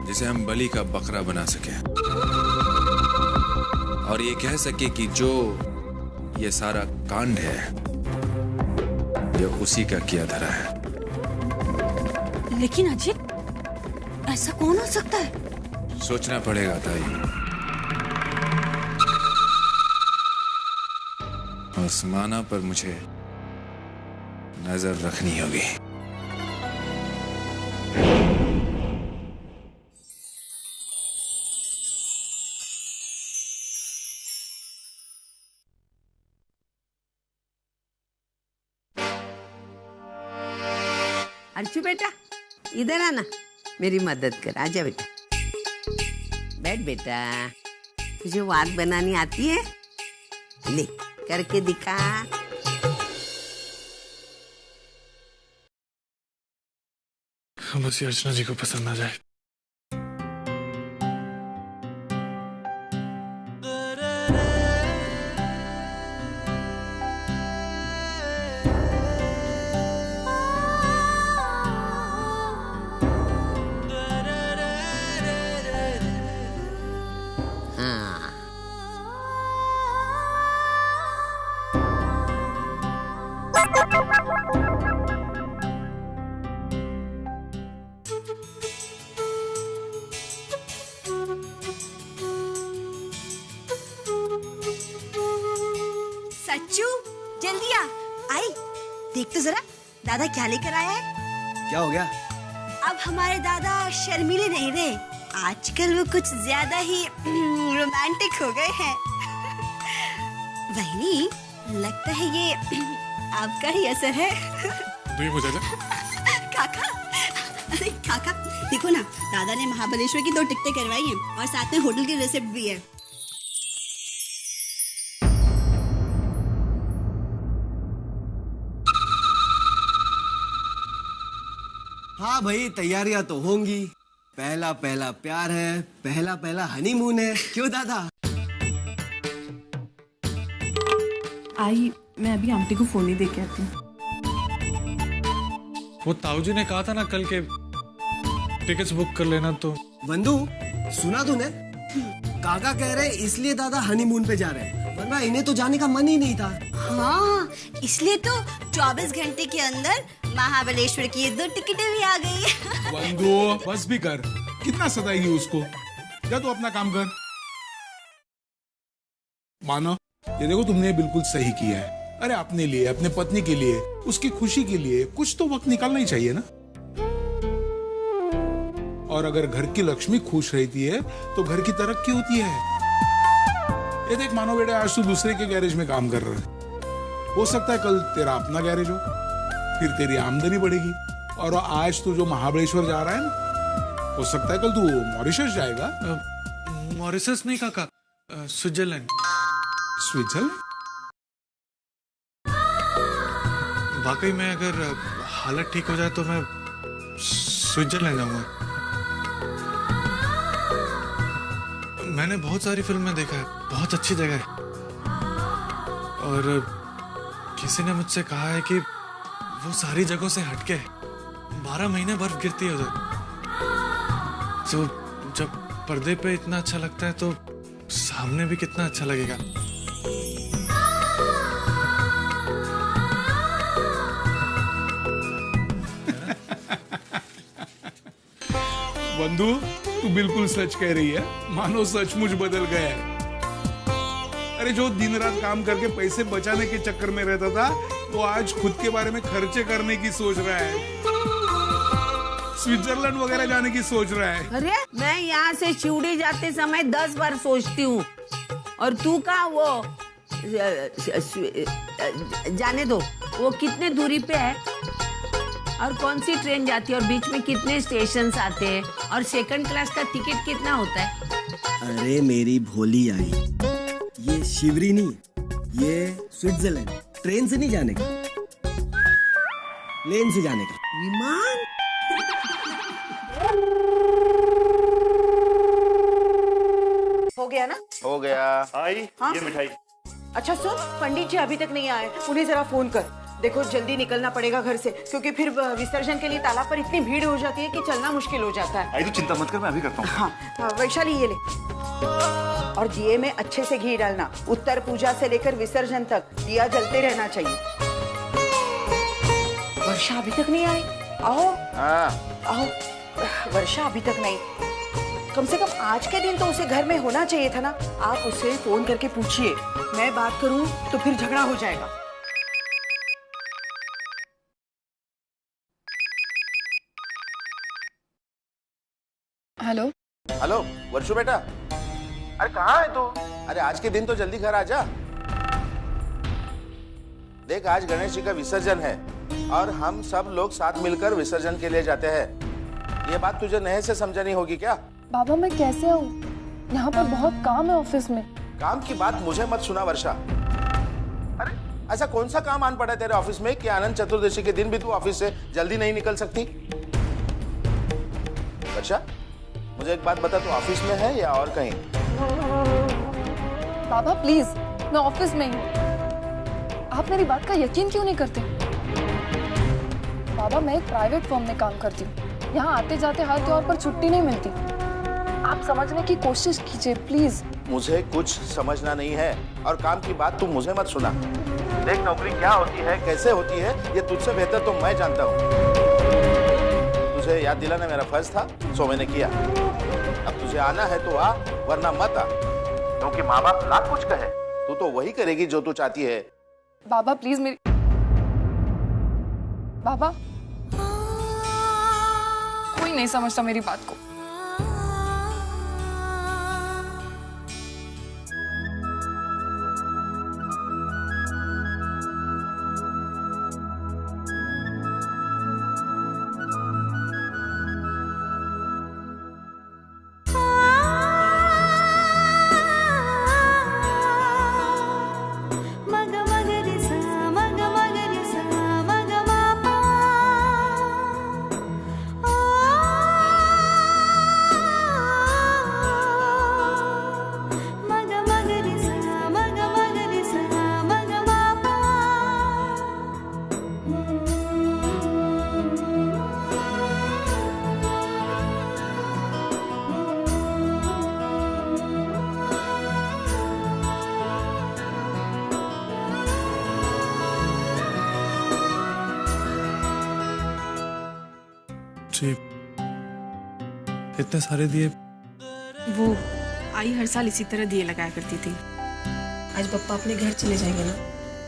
जिसे हम बलि का बकरा बना सके और ये कह सके कि जो ये सारा कांड है ये उसी का किया धरा है। लेकिन अजीत, ऐसा कौन हो सकता है? सोचना पड़ेगा ताई। उस माना पर मुझे नजर रखनी होगी। अर्चू बेटा, इधर आना, मेरी मदद कर। आजा बेटा, बैठ बेटा। तुझे वार बनानी आती है? ले करके दिखा। बस ये अर्चना जी को पसंद आ जाए। सच्चू, जल्दी आ। आई, देख तो जरा दादा क्या लेकर आया है। क्या हो गया? अब हमारे दादा शर्मीले नहीं रहे, आजकल वो कुछ ज्यादा ही रोमांटिक हो गए हैं। वही लगता है ये आपका ही असर है। तो ये मुझे काका, अरे काका देखो ना, दादा ने महाबलेश्वर की 2 टिकटें करवाई हैं और साथ में होटल की रिसिप्ट भी है। हाँ भाई, तैयारियां तो होंगी। पहला पहला प्यार है, पहला पहला हनीमून है। क्यों दादा? आई, मैं अभी आंटी को फोन ही दे के आती हूँ। वो ताऊ जी ने कहा था ना कल के टिकट्स बुक कर लेना। तो बंधु, सुना तूने? काका कह रहे इसलिए दादा हनीमून पे जा रहे हैं, वरना इन्हें तो जाने का मन ही नहीं था। हाँ, इसलिए तो 24 घंटे के अंदर महाबलेश्वर की ये 2 टिकटें भी आ गई। बंधु, बस भी कर, कितना सताएगी उसको। जा तू अपना काम कर। मानो, ये देखो तुमने बिल्कुल सही किया है। अरे अपने लिए, अपने पत्नी के लिए, उसकी खुशी के लिए कुछ तो वक्त निकालना ही चाहिए ना। और अगर घर की लक्ष्मी खुश रहती है तो घर की तरक्की होती है। ये देख मानो बेटा, आज तू दूसरे के गैरेज में काम कर रहा है, हो सकता है कल तेरा अपना गैरेज हो, फिर तेरी आमदनी बढ़ेगी। और आज तू जो महाबलेश्वर जा रहा है ना, हो सकता है कल तू मॉरिशस जाएगा। मॉरिशस नहीं काका, स्विट्जरलैंड। स्विट्जरलैंड? वाकई में अगर हालत ठीक हो जाए तो मैं स्विट्जरलैंड जाऊंगा। मैंने बहुत सारी फिल्में देखा है, बहुत अच्छी जगह है। और किसी ने मुझसे कहा है कि वो सारी जगहों से हटके 12 महीने बर्फ गिरती है उधर। तो जब पर्दे पे इतना अच्छा लगता है तो सामने भी कितना अच्छा लगेगा। बंधु, तू बिल्कुल सच कह रही है। मानो सचमुच बदल गया है। अरे जो दिन रात काम करके पैसे बचाने के चक्कर में रहता था, वो आज खुद के बारे में खर्चे करने की सोच रहा है। स्विट्जरलैंड वगैरह जाने की सोच रहा है। अरे मैं यहाँ से शिवड़ी जाते समय 10 बार सोचती हूँ, और तू का वो जाने दो, वो कितने दूरी पे है और कौन सी ट्रेन जाती है और बीच में कितने स्टेशन आते हैं और सेकंड क्लास का टिकट कितना होता है। अरे मेरी भोली आई, ये शिवरी नहीं, ये स्विट्जरलैंड। ट्रेन से नहीं जाने का, प्लेन से जाने का। विमान? हो गया ना? हो गया। हाँ? ये मिठाई। अच्छा सुन, पंडित जी अभी तक नहीं आए, उन्हें जरा फोन कर। देखो जल्दी निकलना पड़ेगा घर से, क्योंकि फिर विसर्जन के लिए तालाब पर इतनी भीड़ हो जाती है कि चलना मुश्किल हो जाता है। आई तो चिंता मत कर, मैं अभी करता हूँ। हाँ वैशाली ये ले, और दिए में अच्छे से घी डालना। उत्तर पूजा से लेकर विसर्जन तक दिया जलते रहना चाहिए। वर्षा अभी तक नहीं आई? आओ आओ। वर्षा अभी तक नहीं, कम से कम आज के दिन तो उसे घर में होना चाहिए था ना। आप उसे फोन करके पूछिए, मैं बात करूं तो फिर झगड़ा हो जाएगा। हेलो हेलो वर्षु बेटा, अरे कहाँ है तू? अरे आज के दिन तो जल्दी घर आ जा। देख आज गणेश जी का विसर्जन है और हम सब लोग साथ मिलकर विसर्जन के लिए जाते हैं। ये बात तुझे नए से समझनी होगी क्या? बाबा मैं कैसे आऊँ? यहाँ पर बहुत काम है ऑफिस में। काम की बात मुझे मत सुना वर्षा। अरे ऐसा कौन सा काम आन पड़ा है तेरे ऑफिस में कि अनंत चतुर्दशी के दिन भी तू ऑफिस से जल्दी नहीं निकल सकती? वर्षा मुझे एक बात बता, तू ऑफिस में है या और कहीं? बाबा प्लीज, मैं ऑफिस में ही हूँ। आप मेरी बात का यकीन क्यों नहीं करते? बाबा मैं एक प्राइवेट फर्म में काम करती हूँ। यहाँ आते जाते हर त्योहार पर छुट्टी नहीं मिलती। आप समझने की कोशिश कीजिए प्लीज। मुझे कुछ समझना नहीं है और काम की बात तू मुझे मत सुना। देख नौकरी क्या होती है, कैसे होती है, ये तुझसे बेहतर तो मैं जानता हूँ। तुझे याद दिलाना मेरा फर्ज था, सो मैंने किया। अब तुझे आना है तो आ, वरना मत आ, क्योंकि माँ बाप लाख कुछ कहे, तू तो वही करेगी जो तू चाहती है। बाबा प्लीज मेरी बाबा, कोई नहीं समझता मेरी बात को। जी इतने सारे दिए। वो आई हर साल इसी तरह दिए लगाया करती थी। आज पप्पा अपने घर चले जाएंगे ना,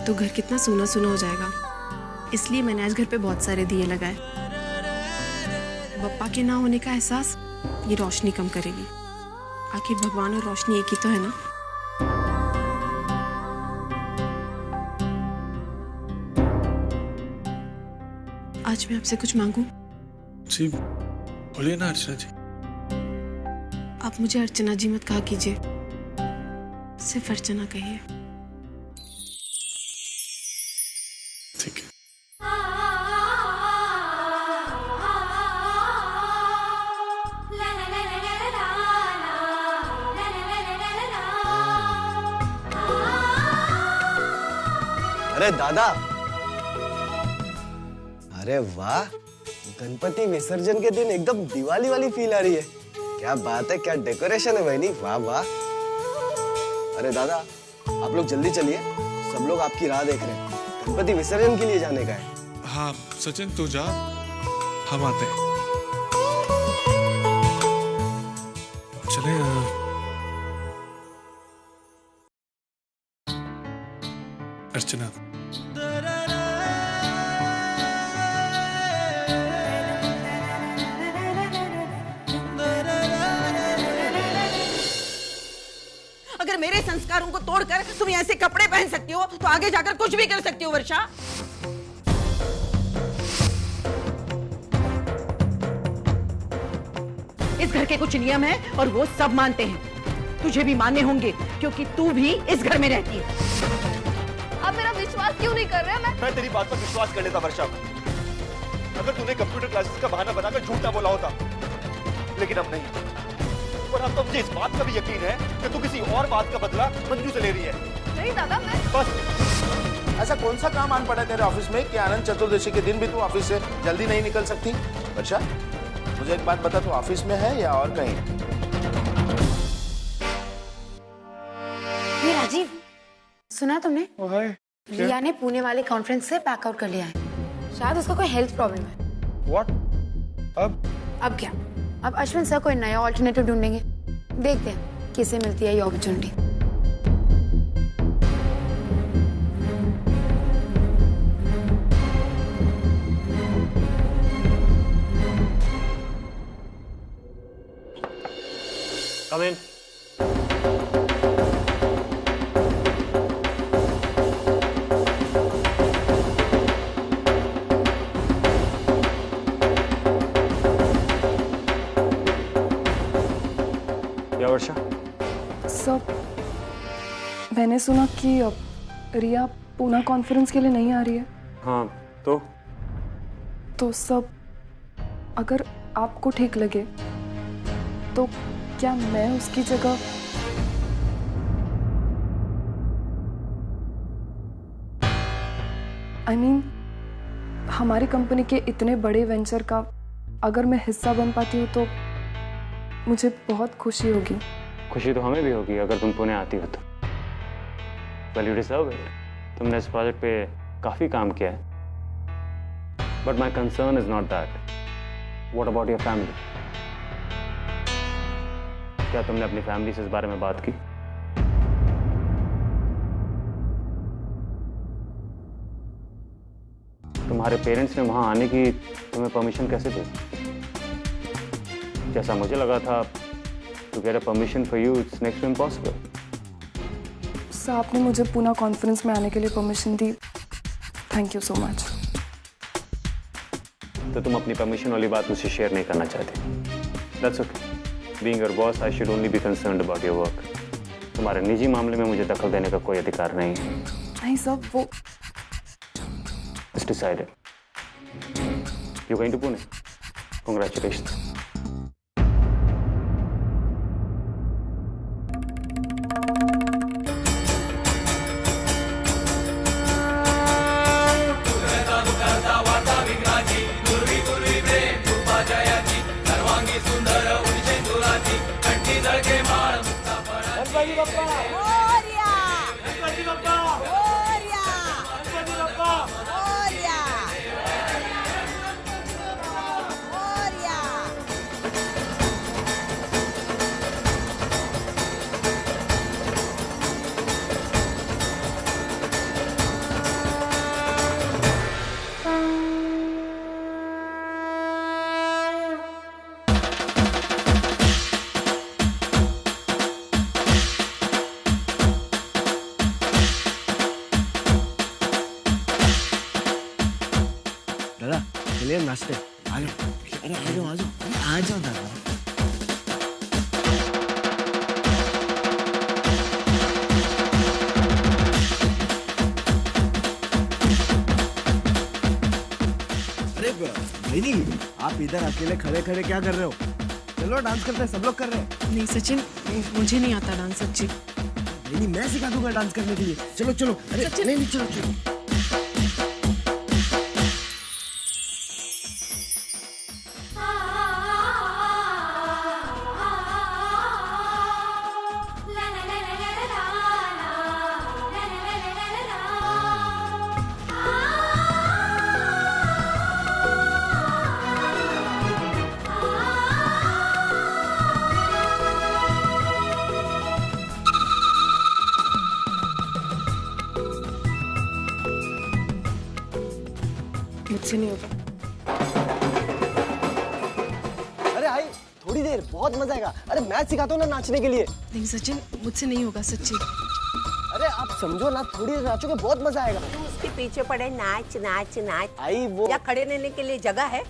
तो घर कितना सूना सूना हो जाएगा। इसलिए मैंने आज घर पे बहुत सारे दिए लगाए। पप्पा के ना होने का एहसास ये रोशनी कम करेगी। आखिर भगवान और रोशनी एक ही तो है ना। आज मैं आपसे कुछ मांगू? जी बोलिए ना अर्चना जी। आप मुझे अर्चना जी मत कहा कीजिए, सिर्फ अर्चना कहिए। ठीक है। अरे दादा, अरे वाह, गणपति विसर्जन के दिन एकदम दिवाली वाली फील आ रही है। क्या बात है, क्या डेकोरेशन है बहनी, वाह वाह। अरे दादा आप लोग जल्दी चलिए, सब लोग आपकी राह देख रहे हैं। गणपति विसर्जन के लिए जाने का है। हाँ सचिन तू जा, हम आते हैं। चले अर्चना, अगर मेरे संस्कारों को तोड़कर तुम ऐसे कपड़े पहन सकती हो तो आगे जाकर कुछ भी कर सकती हो वर्षा। इस घर के कुछ नियम हैं और वो सब मानते हैं। तुझे भी मानने होंगे क्योंकि तू भी इस घर में रहती है। आप मेरा विश्वास क्यों नहीं कर रहे? मैं तेरी बात पर विश्वास कर लेता वर्षा, अगर तूने कंप्यूटर क्लासेस का बहाना बनाकर झूठ ना बोला होता, लेकिन अब नहीं। और अब तो मुझे इस बात का भी यकीन है कि तू किसी और बात का बदला मंजू से ले रही है। नहीं दादा, मैं बस ऐसा कौन सा काम आन पड़ा तेरे ऑफिस में कि आनंद चतुर्दशी के दिन भी तू ऑफिस से जल्दी नहीं निकल सकती? वर्षा, मुझे एक बात बता, तू ऑफिस में है या और कहीं? ये राजीव, सुना तुमने? रिया ने पुणे वाले कॉन्फ्रेंस से पैक आउट कर लिया है। शायद उसका कोई हेल्थ प्रॉब्लम है। What? अब क्या? अब अश्विन सर कोई नया ऑल्टरनेटिव ढूंढेंगे। देखते हैं किसे मिलती है ये अपॉर्चुनिटी। Come in. क्या वर्षा? सब मैंने सुना कि रिया पूना कॉन्फ्रेंस के लिए नहीं आ रही है। हाँ, तो सब अगर आपको ठीक लगे तो क्या मैं उसकी जगह हमारी कंपनी के इतने बड़े वेंचर का अगर मैं हिस्सा बन पाती हूँ तो मुझे बहुत खुशी होगी। खुशी तो हमें भी होगी अगर तुम पुणे आती हो तो। Well, you deserve it. तुमने इस प्रोजेक्ट पे काफी काम किया है। But my concern is not that. What about your family? क्या तुमने अपनी फैमिली से इस बारे में बात की? तुम्हारे पेरेंट्स ने वहां आने की तुम्हें परमिशन कैसे दी? जैसा मुझे लगा था, to get a permission for you, it's next to impossible. Sir, आपने मुझे पूना कॉन्फ्रेंस में आने के लिए permission the. Thank you so much. तो तुम अपनी परमिशन वाली बात मुझसे शेयर नहीं करना चाहते? That's okay. Being your boss, I should only be concerned about your work. तुम्हारे निजी मामले में मुझे दखल देने का कोई अधिकार नहीं है। नहीं सर, वो It's decided. You're going to Pune. Congratulations. चलिए नाश्ते। आ जाओ, अरे आ जाओ, आ जाओ, आ जाओ दादा। अरे बहनी, आप इधर अकेले खड़े खड़े क्या कर रहे हो? चलो डांस करते हैं, सब लोग कर रहे हैं। नहीं सचिन, मुझे नहीं आता डांस सच्ची। नहीं, मैं सिखा दूंगा डांस करने के लिए। चलो चलो। अरे नहीं, चलो चलो। मुझसे नहीं होगा। अरे आई, थोड़ी देर, बहुत मजा आएगा। अरे मैं सिखाता हूँ ना नाचने के लिए। नहीं सचिन, मुझसे नहीं होगा सच्ची। अरे आप समझो ना, थोड़ी देर नाचोगे, बहुत मजा आएगा। तू उसके पीछे पड़े, नाच नाच नाच। आई वो या खड़े रहने के लिए जगह है?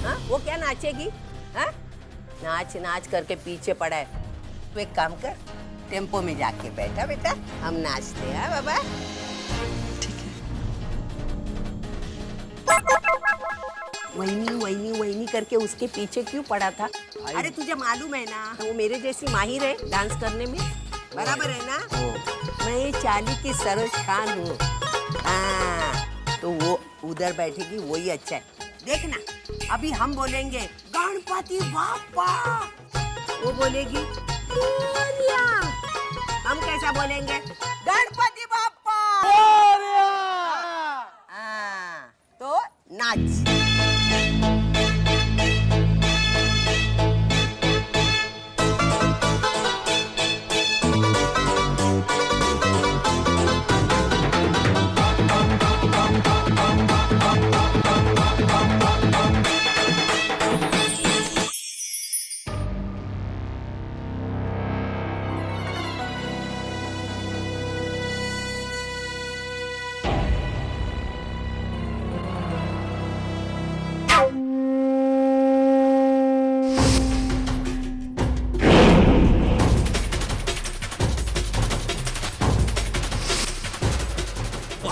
हाँ, वो क्या नाचेगी? हाँ, नाच नाच करके पीछे पड़ा है। तू एक काम कर, टेम्पो में जाके बैठा बेटा, हम नाचते हैं बाबा। वहीनी वहीनी वहीनी करके उसके पीछे क्यों पड़ा था? अरे तुझे मालूम है ना, वो मेरे जैसी माहिर है डांस करने में, बराबर है ना? मैं चाली की सरोज खान हूँ। हाँ, तो वो उधर बैठेगी, वही अच्छा है। देखना, अभी हम बोलेंगे गणपति बाप्पा, वो बोलेगी मोरया। हम कैसा बोलेंगे? गणपति बाप्पा मोरया। हाँ, तो नाच।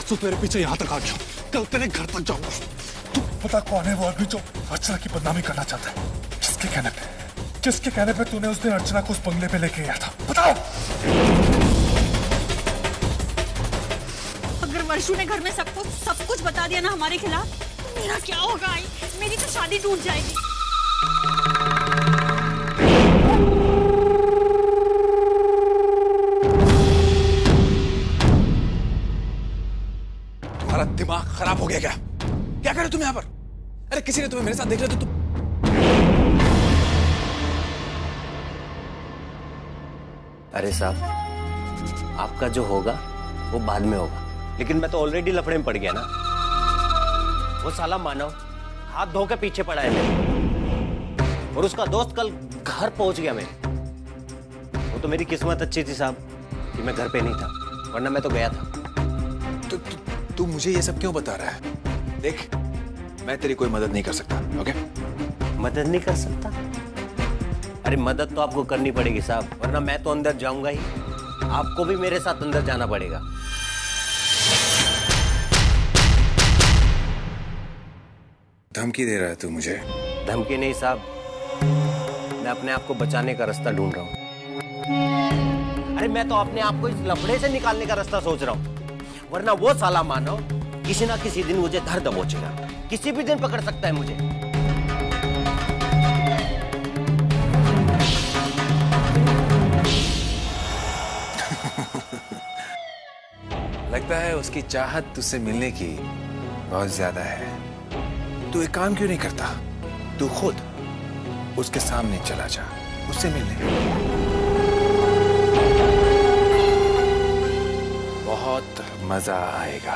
तो तेरे पीछे यहाँ तक आ गया, कल तेरे घर तक जाऊंगा। तू पता कौन है वो आदमी जो अर्चना की बदनामी करना चाहता है? किसके कहने पे तूने उस दिन अर्चना को उस बंगले पे लेके गया था? बताओ। अगर वर्षू ने घर में सब कुछ बता दिया ना हमारे खिलाफ, तो मेरा क्या होगा? आई, मेरी तो शादी टूट जाएगी। दिमाग खराब हो गया क्या? क्या कर रहे तुम यहाँ पर? अरे किसी ने तुम्हें मेरे साथ देख लिया तो तुम। अरे साहब, आपका जो होगा वो बाद में होगा, लेकिन मैं तो ऑलरेडी लफड़े में पड़ गया ना। वो साला मानव हाथ धो के पीछे पड़ा है मेरे, और उसका दोस्त कल घर पहुंच गया। मैं वो तो मेरी किस्मत अच्छी थी साहब कि मैं घर पे नहीं था, वरना मैं तो गया था। तू मुझे ये सब क्यों बता रहा है? देख, मैं तेरी कोई मदद नहीं कर सकता, ओके? मदद नहीं कर सकता? अरे मदद तो आपको करनी पड़ेगी साहब, वरना मैं तो अंदर जाऊंगा ही। आपको भी मेरे साथ अंदर जाना पड़ेगा। धमकी दे रहा है तू मुझे? धमकी नहीं साहब, मैं अपने आप को बचाने का रास्ता ढूंढ रहा हूँ। अरे मैं तो अपने आप को इस लफड़े से निकालने का रास्ता सोच रहा हूँ, वरना वो साला मानव किसी ना किसी दिन मुझे धर दबोचेगा। किसी भी दिन पकड़ सकता है मुझे। लगता है उसकी चाहत तुझसे मिलने की बहुत ज्यादा है। तू एक काम क्यों नहीं करता? तू खुद उसके सामने चला जा, उससे मिलने। बहुत मजा आएगा।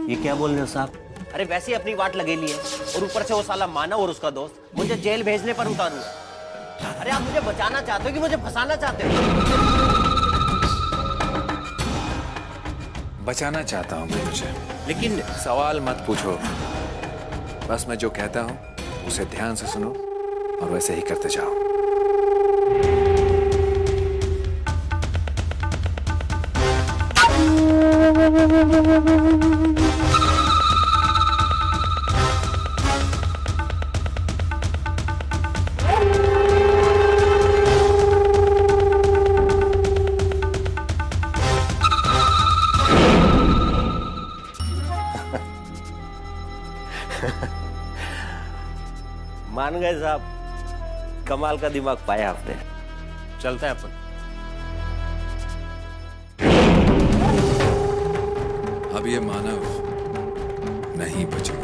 ये क्या बोल रहे हो साहब? अरे वैसे ही अपनी वाट लगे लिए, और ऊपर से वो साला मानव और उसका दोस्त मुझे जेल भेजने पर उतारू। अरे आप मुझे बचाना चाहते हो कि मुझे फंसाना चाहते हो? बचाना चाहता हूं मैं तुझे, लेकिन सवाल मत पूछो। बस मैं जो कहता हूं उसे ध्यान से सुनो और वैसे ही करते जाओ। मान गए साहब, कमाल का दिमाग पाया आपने। चलते हैं अपन। अब ये मानव नहीं बचेगा।